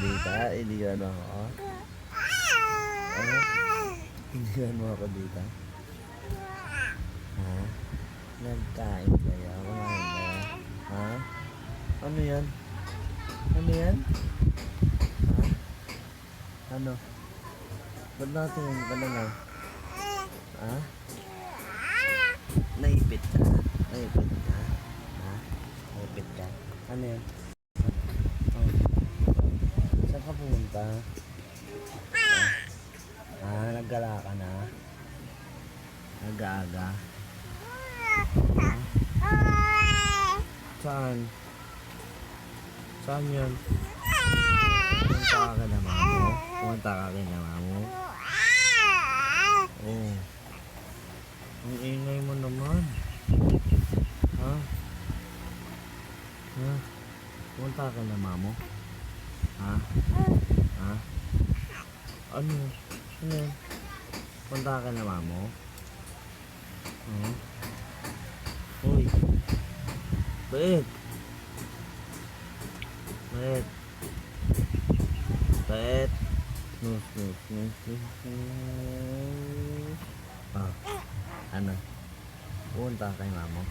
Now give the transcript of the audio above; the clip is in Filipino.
dito? Iniwan mo ako? Iniwan mo ako dito? Ha? Nagkain kayo? Kumain kayo? Ha? Ano yan? Ano yan? Ha? Ano? Ba't natin ka na lang? Ha? Naipit ka? Naipit ka? Ha? Naipit ka? Ano yan? Oh. Saan ka pumunta? Naggala ka na? Nag-aaga? Saan? Saan yun? Pumunta ka kay mama mo? Pumunta ka kay mama mo? Oh. Ang ingay mo naman. Ha? Ha? Pumunta ka kay mama mo? Ha? Ha? Ano? Ano yun? Pumunta ka kay mama mo? Uy. Bait. Bait. Bait. Nus, nus, nus, nus, nus. Ano? Pumunta ka kay mama mo?